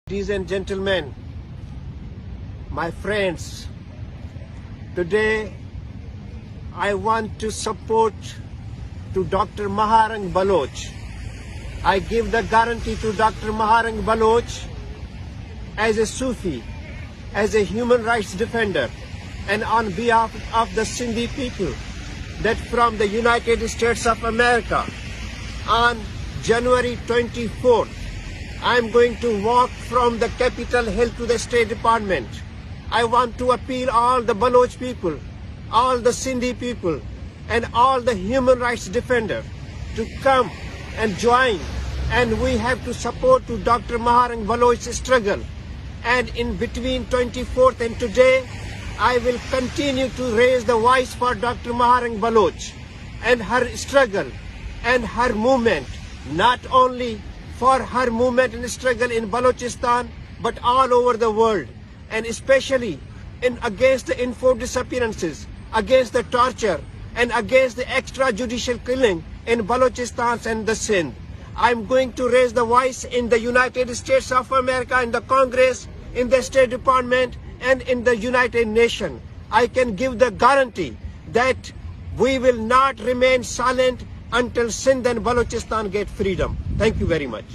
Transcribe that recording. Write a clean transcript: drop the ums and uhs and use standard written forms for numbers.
Ladies and gentlemen, my friends, today I want to support to Dr. Mahrang Baloch. I give the guarantee to Dr. Mahrang Baloch as a Sufi, as a human rights defender, and on behalf of the Sindhi people, that from the United States of America, on January 24th, I am going to walk from the Capitol Hill to the State Department. I want to appeal all the Baloch people, all the Sindhi people, and all the human rights defenders to come and join. And we have to support to Dr. Mahrang Baloch's struggle. And in between 24th and today, I will continue to raise the voice for Dr. Mahrang Baloch and her struggle and her movement, not only for her movement and struggle in Balochistan, but all over the world, and especially against the enforced disappearances, against the torture, and against the extrajudicial killing in Balochistan and the Sindh. I'm going to raise the voice in the United States of America, in the Congress, in the State Department, and in the United Nations. I can give the guarantee that we will not remain silent until Sindh and Balochistan get freedom. Thank you very much.